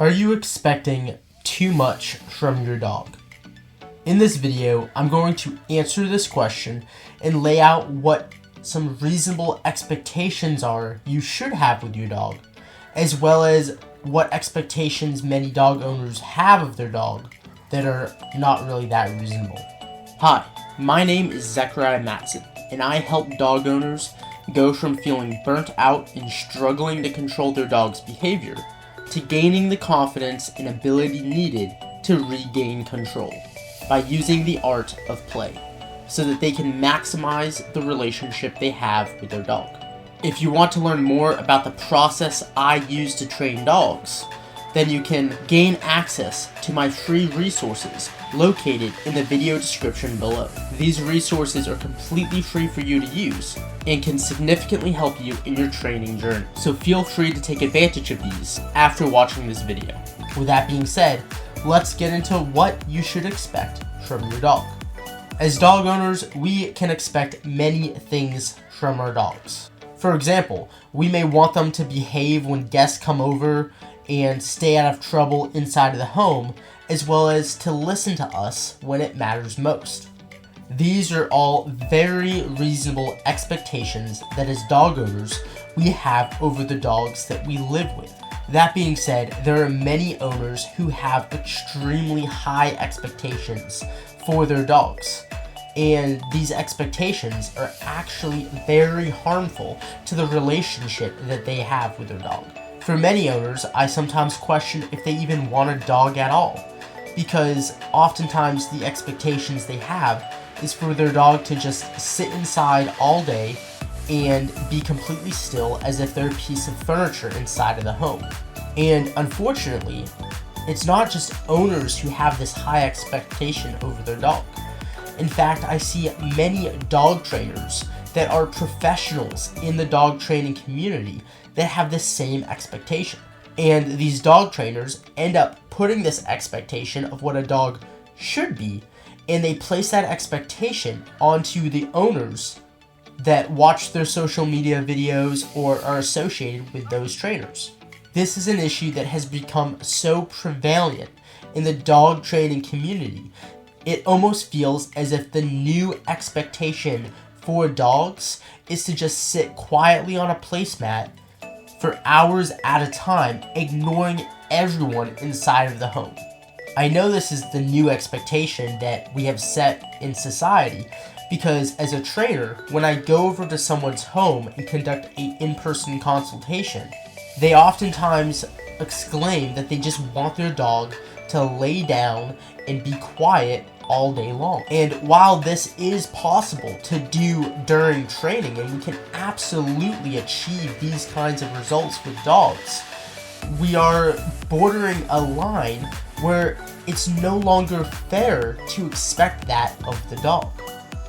Are you expecting too much from your dog? In this video, I'm going to answer this question and lay out what some reasonable expectations are you should have with your dog, as well as what expectations many dog owners have of their dog that are not really that reasonable. Hi, my name is Zechariah Matson, and I help dog owners go from feeling burnt out and struggling to control their dog's behavior to gaining the confidence and ability needed to regain control by using the art of play so that they can maximize the relationship they have with their dog. If you want to learn more about the process I use to train dogs, then you can gain access to my free resources located in the video description below. These resources are completely free for you to use and can significantly help you in your training journey. So feel free to take advantage of these after watching this video. With that being said, let's get into what you should expect from your dog. As dog owners, we can expect many things from our dogs. For example, we may want them to behave when guests come over and stay out of trouble inside of the home, as well as to listen to us when it matters most. These are all very reasonable expectations that as dog owners we have over the dogs that we live with. That being said, there are many owners who have extremely high expectations for their dogs. And these expectations are actually very harmful to the relationship that they have with their dog. For many owners, I sometimes question if they even want a dog at all, because oftentimes the expectations they have is for their dog to just sit inside all day and be completely still as if they're a piece of furniture inside of the home. And unfortunately, it's not just owners who have this high expectation over their dog. In fact, I see many dog trainers that are professionals in the dog training community that have the same expectation. And these dog trainers end up putting this expectation of what a dog should be, and they place that expectation onto the owners that watch their social media videos or are associated with those trainers. This is an issue that has become so prevalent in the dog training community. It almost feels as if the new expectation for dogs is to just sit quietly on a placemat for hours at a time, ignoring everyone inside of the home. I know this is the new expectation that we have set in society, because as a trainer, when I go over to someone's home and conduct an in-person consultation, they oftentimes exclaim that they just want their dog to lay down and be quiet all day long. And while this is possible to do during training, and we can absolutely achieve these kinds of results with dogs, we are bordering a line where it's no longer fair to expect that of the dog.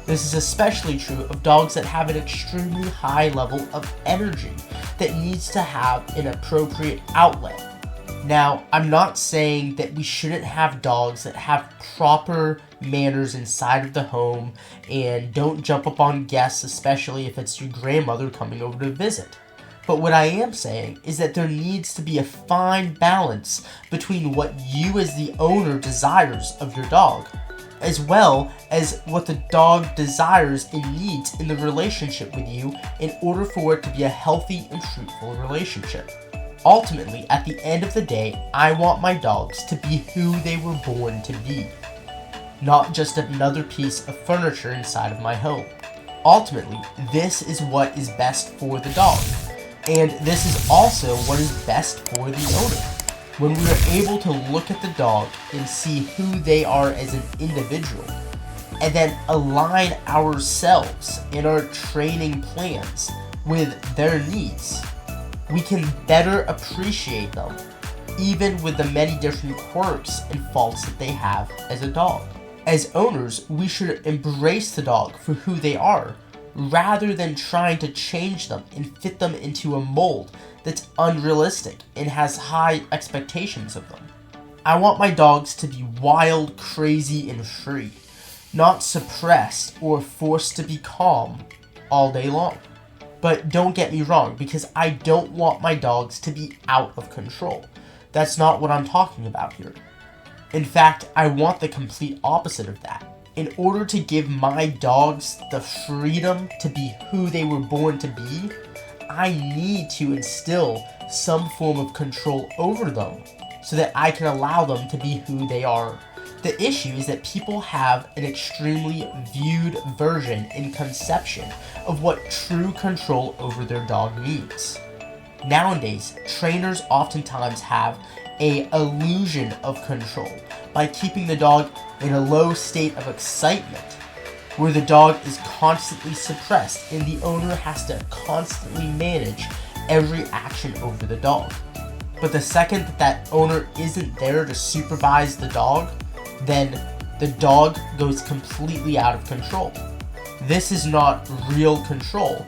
This is especially true of dogs that have an extremely high level of energy that needs to have an appropriate outlet. Now, I'm not saying that we shouldn't have dogs that have proper manners inside of the home and don't jump up on guests, especially if it's your grandmother coming over to visit. But what I am saying is that there needs to be a fine balance between what you as the owner desires of your dog, as well as what the dog desires and needs in the relationship with you in order for it to be a healthy and fruitful relationship. Ultimately, at the end of the day, I want my dogs to be who they were born to be, not just another piece of furniture inside of my home. Ultimately, this is what is best for the dog, and this is also what is best for the owner. When we are able to look at the dog and see who they are as an individual, and then align ourselves and our training plans with their needs, we can better appreciate them, even with the many different quirks and faults that they have as a dog. As owners, we should embrace the dog for who they are, rather than trying to change them and fit them into a mold that's unrealistic and has high expectations of them. I want my dogs to be wild, crazy, and free, not suppressed or forced to be calm all day long. But don't get me wrong, because I don't want my dogs to be out of control. That's not what I'm talking about here. In fact, I want the complete opposite of that. In order to give my dogs the freedom to be who they were born to be, I need to instill some form of control over them so that I can allow them to be who they are. The issue is that people have an extremely viewed version in conception of what true control over their dog means. Nowadays, trainers oftentimes have an illusion of control by keeping the dog in a low state of excitement, where the dog is constantly suppressed and the owner has to constantly manage every action over the dog. But the second that owner isn't there to supervise the dog, then the dog goes completely out of control. This is not real control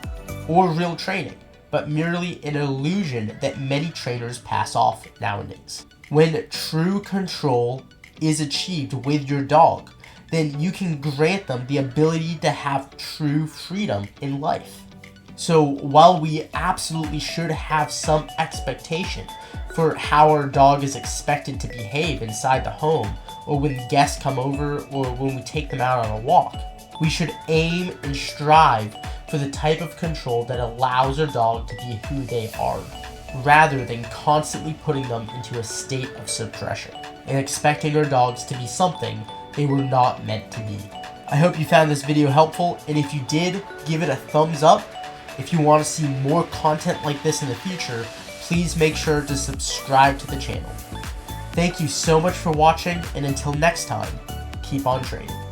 or real training, but merely an illusion that many trainers pass off nowadays. When true control is achieved with your dog, then you can grant them the ability to have true freedom in life. So while we absolutely should have some expectation for how our dog is expected to behave inside the home, or when guests come over, or when we take them out on a walk, we should aim and strive for the type of control that allows our dog to be who they are, rather than constantly putting them into a state of suppression and expecting our dogs to be something they were not meant to be. I hope you found this video helpful, and if you did, give it a thumbs up. If you want to see more content like this in the future, please make sure to subscribe to the channel. Thank you so much for watching, and until next time, keep on training.